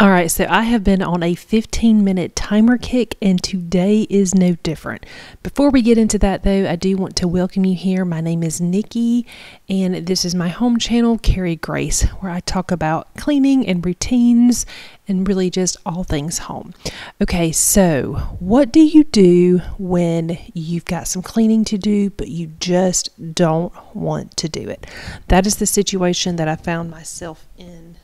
All right, so I have been on a 15-minute timer kick, and today is no different. Before we get into that, though, I do want to welcome you here. My name is Nikki, and this is my home channel, Carry Grace, where I talk about cleaning and routines and really just all things home. Okay, so what do you do when you've got some cleaning to do, but you just don't want to do it? That is the situation that I found myself in.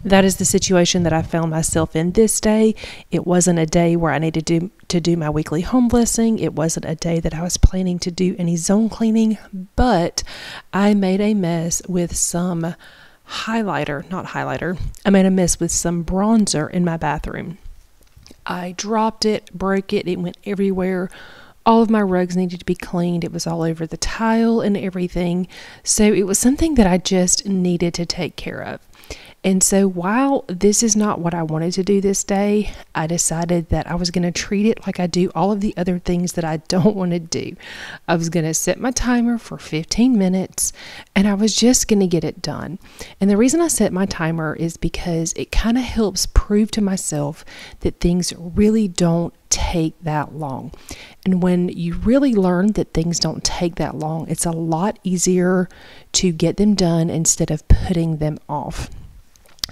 That is the situation that I found myself in this day. It wasn't a day where I needed to do my weekly home blessing. It wasn't a day that I was planning to do any zone cleaning, but I made a mess with some I made a mess with some bronzer in my bathroom. I dropped it, broke it, it went everywhere. All of my rugs needed to be cleaned. It was all over the tile and everything. So it was something that I just needed to take care of. And so while this is not what I wanted to do this day, I decided that I was going to treat it like I do all of the other things that I don't want to do. I was going to set my timer for 15 minutes and I was just going to get it done. And the reason I set my timer is because it kind of helps prove to myself that things really don't take that long. And when you really learn that things don't take that long, it's a lot easier to get them done instead of putting them off.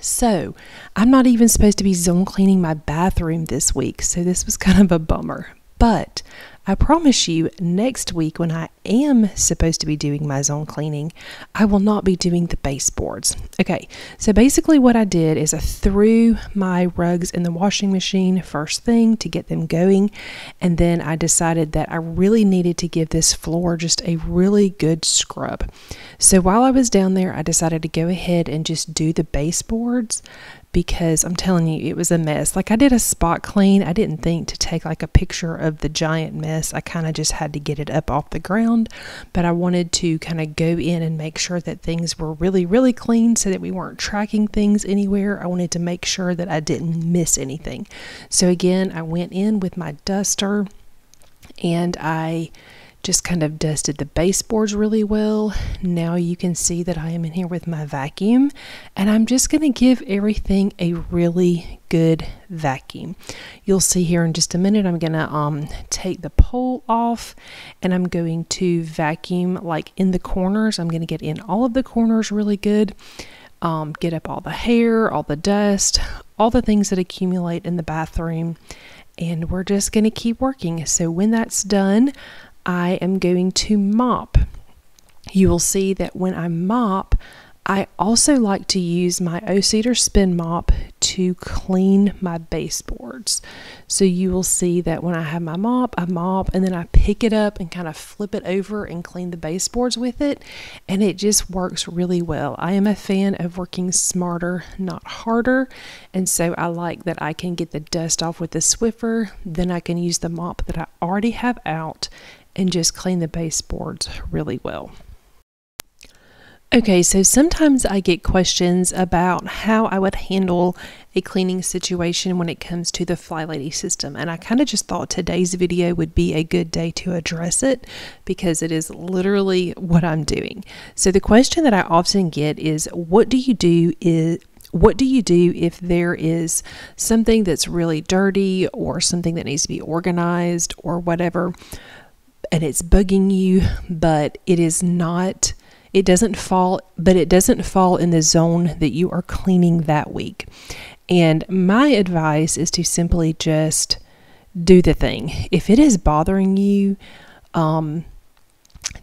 So I'm not even supposed to be zone cleaning my bathroom this week, so this was kind of a bummer. But I promise you, next week when I am supposed to be doing my zone cleaning, I will not be doing the baseboards. Okay, so basically what I did is I threw my rugs in the washing machine first thing to get them going, and then I decided that I really needed to give this floor just a really good scrub. So while I was down there, I decided to go ahead and just do the baseboards, because I'm telling you, it was a mess. Like, I did a spot clean. I didn't think to take like a picture of the giant mess. I kind of just had to get it up off the ground, but I wanted to kind of go in and make sure that things were really, really clean so that we weren't tracking things anywhere. I wanted to make sure that I didn't miss anything. So again, I went in with my duster and I just kind of dusted the baseboards really well. Now you can see that I am in here with my vacuum, and I'm just going to give everything a really good vacuum. You'll see here in just a minute, I'm going to take the pole off, and I'm going to vacuum like in the corners. I'm going to get in all of the corners really good, get up all the hair, all the dust, all the things that accumulate in the bathroom, and we're just going to keep working. So when that's done, I am going to mop. You will see that when I mop, I also like to use my O-Cedar spin mop to clean my baseboards. So you will see that when I have my mop, I mop and then I pick it up and kind of flip it over and clean the baseboards with it. And it just works really well. I am a fan of working smarter, not harder. And so I like that I can get the dust off with the Swiffer. Then I can use the mop that I already have out and just clean the baseboards really well. Okay, so sometimes I get questions about how I would handle a cleaning situation when it comes to the Fly Lady system, and I kind of just thought today's video would be a good day to address it because it is literally what I'm doing. So the question that I often get is, what do you do if there is something that's really dirty or something that needs to be organized or whatever, and it's bugging you, but it doesn't fall in the zone that you are cleaning that week. And my advice is to simply just do the thing. If it is bothering you,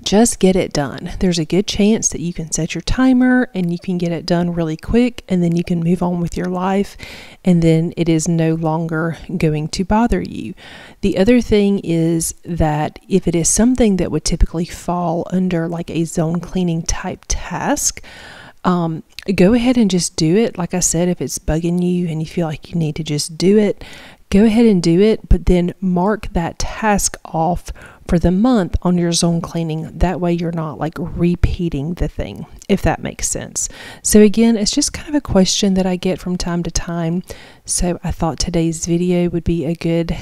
just get it done. There's a good chance that you can set your timer and you can get it done really quick, and then you can move on with your life, and then it is no longer going to bother you. The other thing is that if it is something that would typically fall under like a zone cleaning type task, go ahead and just do it. Like I said, if it's bugging you and you feel like you need to just do it, go ahead and do it, but then mark that task off for the month on your zone cleaning. That way you're not like repeating the thing, if that makes sense. So again, it's just kind of a question that I get from time to time. So I thought today's video would be a good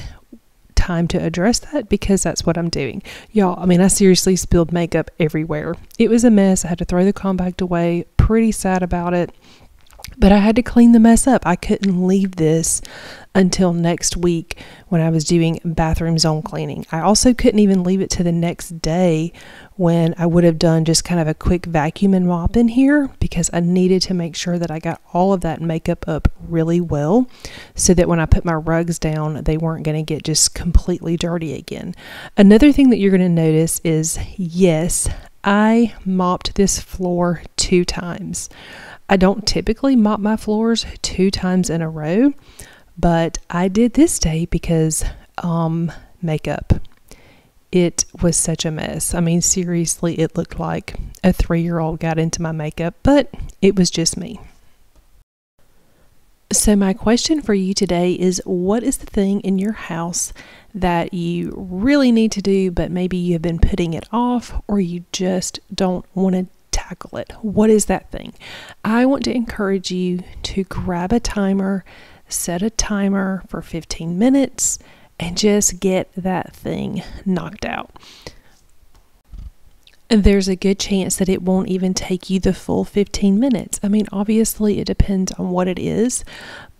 time to address that because that's what I'm doing. Y'all, I mean, I seriously spilled makeup everywhere. It was a mess. I had to throw the compact away. Pretty sad about it. But I had to clean the mess up. I couldn't leave this until next week when I was doing bathroom zone cleaning. I also couldn't even leave it to the next day when I would have done just kind of a quick vacuum and mop in here, because I needed to make sure that I got all of that makeup up really well so that when I put my rugs down, they weren't going to get just completely dirty again. Another thing that you're going to notice is, yes, I mopped this floor 2 times. I don't typically mop my floors 2 times in a row, but I did this day because makeup. It was such a mess. I mean, seriously, it looked like a 3-year-old got into my makeup, but it was just me. So my question for you today is, what is the thing in your house that you really need to do, but maybe you have been putting it off, or you just don't want to tackle it? What is that thing? I want to encourage you to grab a timer, set a timer for 15 minutes, and just get that thing knocked out. And there's a good chance that it won't even take you the full 15 minutes. I mean, obviously it depends on what it is,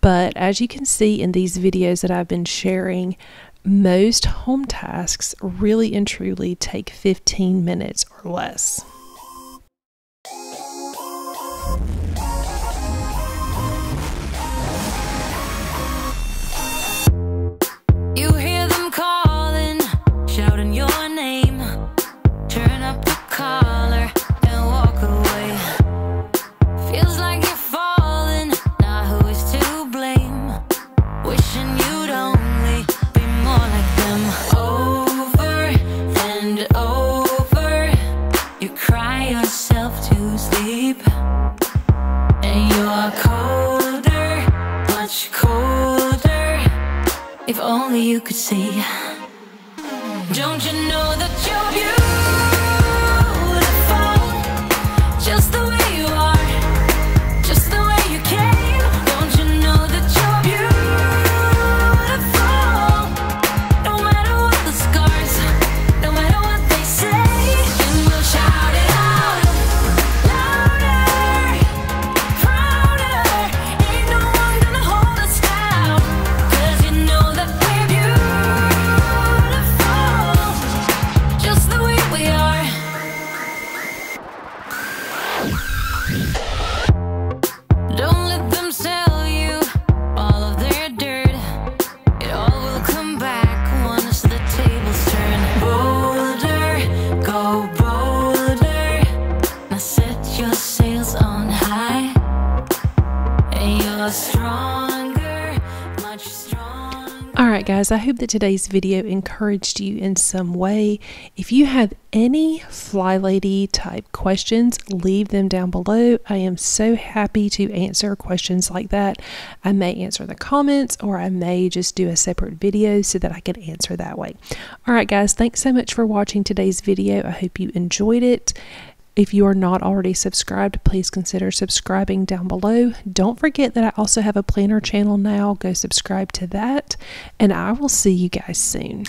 but as you can see in these videos that I've been sharing, most home tasks really and truly take 15 minutes or less. You hear them calling, shouting your name. Turn up the collar and walk away. Feels like you're falling, now who is to blame? Wishing you'd only be more like them. Over and over, you cry yourself to sleep, and you're colder, much colder. If only you could see. Don't you know that you're beautiful, just the way you are, just the way you came? Don't you know that you're beautiful, no matter what the scars, no matter what they say? And we'll shout it out, louder, prouder. Ain't no one gonna hold us down, 'cause you know that we're beautiful, just the way we are. Don't let them sell you all of their dirt. It all will come back once the tables turn. Bolder, go bolder. Now set your sails on high, and you're stronger, much stronger. Alright guys, I hope that today's video encouraged you in some way. If you have any fly lady type questions, leave them down below. I am so happy to answer questions like that. I may answer the comments, or I may just do a separate video so that I can answer that way. Alright guys, thanks so much for watching today's video. I hope you enjoyed it. If you are not already subscribed, please consider subscribing down below. Don't forget that I also have a planner channel now. Go subscribe to that, and I will see you guys soon.